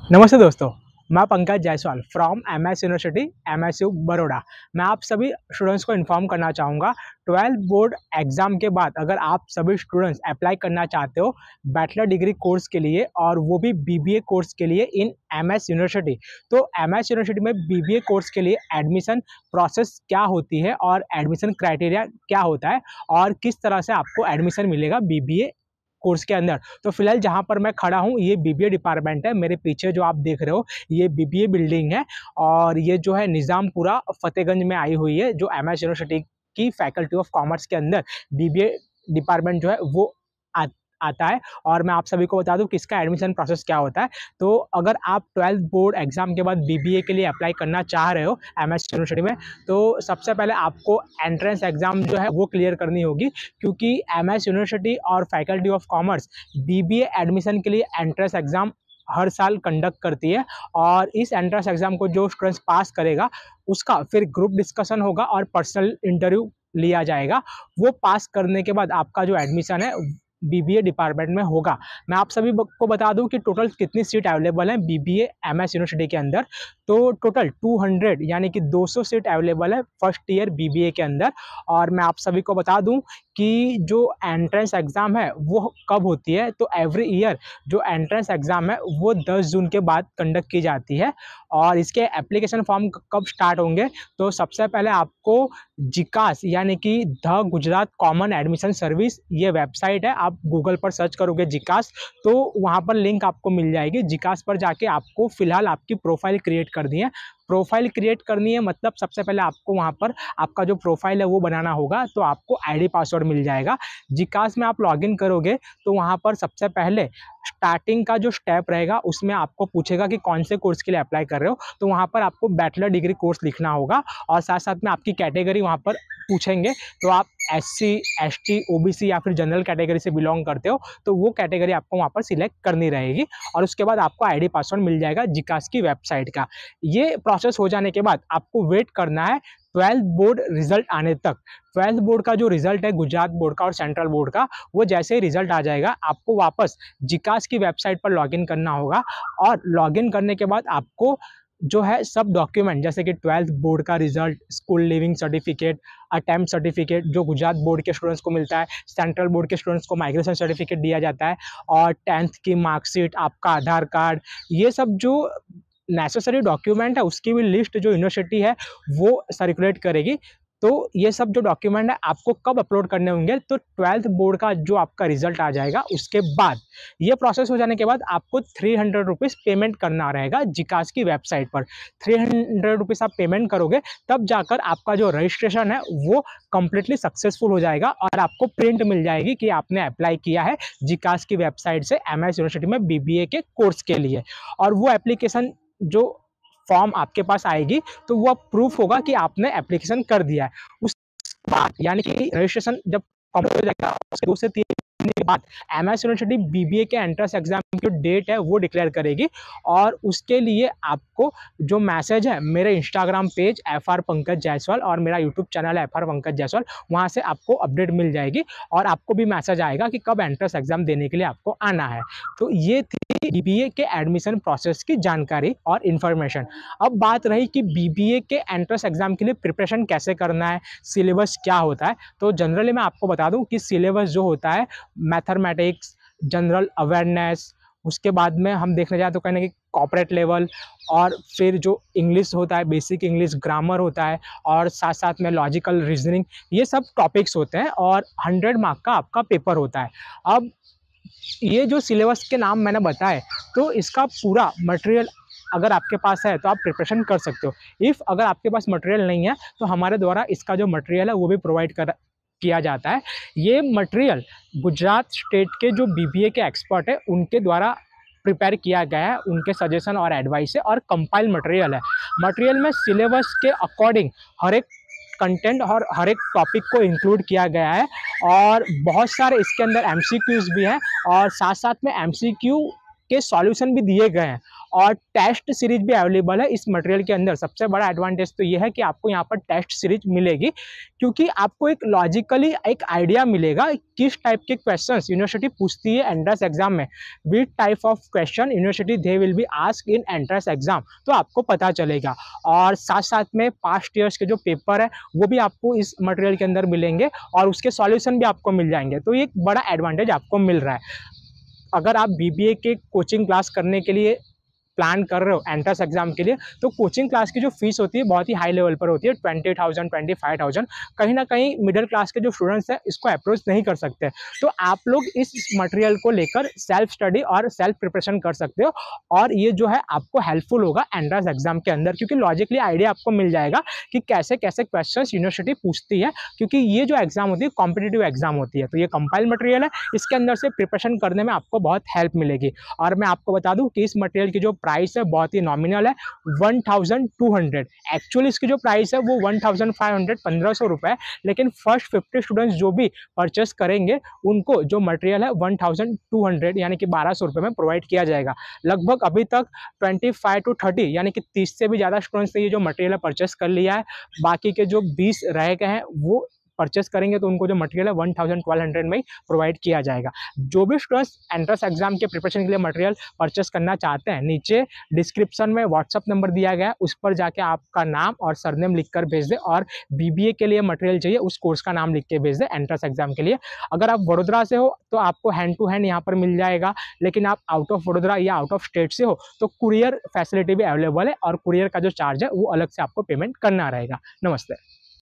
नमस्ते दोस्तों, मैं Pankaj Jaiswal from MS university MSU Baroda. मैं आप सभी स्टूडेंट्स को इन्फॉर्म करना चाहूँगा 12th बोर्ड एग्ज़ाम के बाद अगर आप सभी स्टूडेंट्स अप्लाई करना चाहते हो बैचलर डिग्री कोर्स के लिए और वो भी बीबीए कोर्स के लिए इन एमएस यूनिवर्सिटी। तो एमएस यूनिवर्सिटी में बीबीए कोर्स के लिए एडमिशन प्रोसेस क्या होती है और एडमिशन क्राइटेरिया क्या होता है और किस तरह से आपको एडमिशन मिलेगा बीबीए कोर्स के अंदर। तो फिलहाल जहाँ पर मैं खड़ा हूँ ये बीबीए डिपार्टमेंट है। मेरे पीछे जो आप देख रहे हो ये बीबीए बिल्डिंग है और ये जो है निज़ामपुरा फतेहगंज में आई हुई है। जो एमएस यूनिवर्सिटी की फैकल्टी ऑफ कॉमर्स के अंदर बीबीए डिपार्टमेंट जो है वो आ, आता है। और मैं आप सभी को बता दूं कि इसका एडमिशन प्रोसेस क्या होता है। तो अगर आप 12th बोर्ड एग्जाम के बाद बीबीए के लिए अप्लाई करना चाह रहे हो एमएस यूनिवर्सिटी में, तो सबसे पहले आपको एंट्रेंस एग्जाम जो है वो क्लियर करनी होगी, क्योंकि एमएस यूनिवर्सिटी और faculty of commerce BBA admission के लिए एंट्रेंस एग्जाम हर साल कंडक्ट करती है। और इस एंट्रेंस एग्जाम को जो स्टूडेंट्स पास करेगा उसका फिर ग्रुप डिस्कशन होगा और पर्सनल इंटरव्यू लिया जाएगा। वो पास करने के बाद आपका जो एडमिशन है बीबीए डिपार्टमेंट में होगा। मैं आप सभी को बता दूं कि टोटल कितनी सीट अवेलेबल है बीबीए एमएस यूनिवर्सिटी के अंदर। तो टोटल 200 यानी कि 200 सीट अवेलेबल है फर्स्ट ईयर बीबीए के अंदर। और मैं आप सभी को बता दूं कि जो एंट्रेंस एग्ज़ाम है वो कब होती है। तो एवरी ईयर जो एंट्रेंस एग्ज़ाम है वो 10 जून के बाद कंडक्ट की जाती है। और इसके एप्लीकेशन फॉर्म कब स्टार्ट होंगे, तो सबसे पहले आपको जिकास यानी कि the Gujarat common admission service ये वेबसाइट है। आप गूगल पर सर्च करोगे जिकास तो वहाँ पर लिंक आपको मिल जाएगी। जिकास पर जाके आपको फिलहाल आपकी प्रोफाइल क्रिएट करनी है। प्रोफाइल क्रिएट करनी है मतलब सबसे पहले आपको वहाँ पर आपका जो प्रोफाइल है वो बनाना होगा। तो आपको आईडी पासवर्ड मिल जाएगा। जिकास में आप लॉगिन करोगे तो वहाँ पर सबसे पहले स्टार्टिंग का जो स्टेप रहेगा उसमें आपको पूछेगा कि कौन से कोर्स के लिए अप्लाई कर रहे हो। तो वहाँ पर आपको बैचलर डिग्री कोर्स लिखना होगा और साथ साथ में आपकी कैटेगरी वहाँ पर पूछेंगे। तो आप एससी, एसटी, ओबीसी या फिर जनरल कैटेगरी से बिलोंग करते हो तो वो कैटेगरी आपको वहाँ पर सिलेक्ट करनी रहेगी। और उसके बाद आपको आईडी पासवर्ड मिल जाएगा जिकास की वेबसाइट का। ये प्रोसेस हो जाने के बाद आपको वेट करना है 12th बोर्ड रिजल्ट आने तक। 12th बोर्ड का जो रिजल्ट है गुजरात बोर्ड का और सेंट्रल बोर्ड का, वो जैसे ही रिजल्ट आ जाएगा आपको वापस जिकास की वेबसाइट पर लॉगिन करना होगा। और लॉगिन करने के बाद आपको जो है सब डॉक्यूमेंट जैसे कि 12th बोर्ड का result, school leaving certificate, attempt certificate जो गुजरात बोर्ड के स्टूडेंट्स को मिलता है, सेंट्रल बोर्ड के स्टूडेंट्स को माइग्रेशन सर्टिफिकेट दिया जाता है, और 10th की मार्कशीट, आपका आधार कार्ड, ये सब जो नेसेसरी डॉक्यूमेंट है उसकी भी लिस्ट जो यूनिवर्सिटी है वो सर्कुलेट करेगी। तो ये सब जो डॉक्यूमेंट है आपको कब अपलोड करने होंगे, तो 12th बोर्ड का जो आपका रिजल्ट आ जाएगा उसके बाद। ये प्रोसेस हो जाने के बाद आपको 300 रुपीज़ पेमेंट करना रहेगा जिकास की वेबसाइट पर। 300 रुपीज़ आप पेमेंट करोगे तब जाकर आपका जो रजिस्ट्रेशन है वो कंप्लीटली सक्सेसफुल हो जाएगा और आपको प्रिंट मिल जाएगी कि आपने अप्लाई किया है जिकास की वेबसाइट से एमएस यूनिवर्सिटी में बीबीए के कोर्स के लिए। और वो एप्लीकेशन जो फॉर्म आपके पास आएगी तो वो प्रूफ होगा कि आपने एप्लीकेशन कर दिया है। उस बाद यानी कि रजिस्ट्रेशन जब कंप्लीट हो जाएगा उसके 2 से 3 दिन के बाद एमएस यूनिवर्सिटी बीबीए के एंट्रेंस एग्जाम की जो डेट है वो डिक्लेयर करेगी। और उसके लिए आपको जो मैसेज है मेरे Instagram page FR Pankaj Jaiswal और मेरा यूट्यूब चैनल है FR पंकज जायसवाल, वहाँ से आपको अपडेट मिल जाएगी और आपको भी मैसेज आएगा कि कब एंट्रेंस एग्जाम देने के लिए आपको आना है। तो ये थी बीबीए के एडमिशन प्रोसेस की जानकारी और इन्फॉर्मेशन। अब बात रही कि बीबीए के एंट्रेंस एग्जाम के लिए प्रिपरेशन कैसे करना है, सिलेबस क्या होता है। तो जनरली मैं आपको बता दूं कि सिलेबस जो होता है मैथमेटिक्स, जनरल अवेयरनेस, उसके बाद में हम देखने जाए तो कहीं ना कहीं कॉर्पोरेट लेवल, और फिर जो इंग्लिश होता है बेसिक इंग्लिश, ग्रामर होता है, और साथ साथ में लॉजिकल रीजनिंग, ये सब टॉपिक्स होते हैं और 100 मार्क का आपका पेपर होता है। अब ये जो सिलेबस के नाम मैंने बताए तो इसका पूरा मटेरियल अगर आपके पास है तो आप प्रिपरेशन कर सकते हो। इफ़ अगर आपके पास मटेरियल नहीं है तो हमारे द्वारा इसका जो मटेरियल है वो भी प्रोवाइड किया जाता है। ये मटेरियल गुजरात स्टेट के जो बीबीए के एक्सपर्ट है उनके द्वारा प्रिपेयर किया गया है, उनके सजेशन और एडवाइस है और कंपाइल मटेरियल है। मटेरियल में सिलेबस के अकॉर्डिंग हर एक कंटेंट और हर एक टॉपिक को इंक्लूड किया गया है। और बहुत सारे इसके अंदर एमसीक्यूज भी हैं और साथ साथ में एमसीक्यू के सॉल्यूशन भी दिए गए हैं और टेस्ट सीरीज भी अवेलेबल है इस मटेरियल के अंदर। सबसे बड़ा एडवांटेज तो ये है कि आपको यहाँ पर टेस्ट सीरीज मिलेगी, क्योंकि आपको एक लॉजिकली एक आइडिया मिलेगा किस टाइप के क्वेश्चंस यूनिवर्सिटी पूछती है एंट्रेंस एग्जाम में, which type of question university they will be ask in entrance exam, तो आपको पता चलेगा। और साथ साथ में पास्ट ईयर्स के जो पेपर है वो भी आपको इस मटेरियल के अंदर मिलेंगे और उसके सॉल्यूशन भी आपको मिल जाएंगे। तो ये एक बड़ा एडवांटेज आपको मिल रहा है। अगर आप बीबीए के कोचिंग क्लास करने के लिए प्लान कर रहे हो एंट्रेंस एग्जाम के लिए, तो कोचिंग क्लास की जो फीस होती है बहुत ही हाई लेवल पर होती है, 20,000 25,000। कहीं ना कहीं मिडिल क्लास के जो स्टूडेंट्स हैं इसको अप्रोच नहीं कर सकते, तो आप लोग इस मटेरियल को लेकर सेल्फ स्टडी और सेल्फ प्रिपरेशन कर सकते हो। और ये जो है आपको हेल्पफुल होगा एंट्रेंस एग्जाम के अंदर, क्योंकि लॉजिकली आइडिया आपको मिल जाएगा कि कैसे कैसे क्वेश्चन यूनिवर्सिटी पूछती है, क्योंकि ये जो एग्जाम होती है कॉम्पिटिटिव एग्जाम होती है। तो ये कंपाइल मटेरियल है, इसके अंदर से प्रिपरेशन करने में आपको बहुत हेल्प मिलेगी। और मैं आपको बता दूं कि इस मटेरियल की जो प्राइस है बहुत ही नॉमिनल है, 1200। एक्चुअली इसकी जो प्राइस है वो 1500, 1500 रुपए है, लेकिन फर्स्ट 50 स्टूडेंट्स जो भी परचेस करेंगे उनको जो मटेरियल है 1200 यानी कि 1200 रुपए में प्रोवाइड किया जाएगा। लगभग अभी तक 25 to 30 यानी कि 30 से भी ज़्यादा स्टूडेंट्स ने ये जो मटेरियल है परचेस कर लिया है। बाकी के जो 20 रह गए हैं वो परचेस करेंगे तो उनको जो मटेरियल है 1200 में ही प्रोवाइड किया जाएगा। जो भी स्टूडेंट्स एंट्रेंस एग्जाम के प्रिपरेशन के लिए मटेरियल परचेस करना चाहते हैं, नीचे डिस्क्रिप्शन में व्हाट्सअप नंबर दिया गया है, उस पर जाके आपका नाम और सरनेम लिखकर भेज दें। और बीबीए के लिए मटेरियल चाहिए उस कोर्स का नाम लिख के भेज दें एंट्रेंस एग्जाम के लिए। अगर आप वडोदरा से हो तो आपको हैंड टू हैंड यहाँ पर मिल जाएगा, लेकिन आप आउट ऑफ वडोदरा या आउट ऑफ स्टेट से हो तो कुरियर फैसिलिटी भी अवेलेबल है, और कुरियर का जो चार्ज है वो अलग से आपको पेमेंट करना रहेगा। नमस्ते।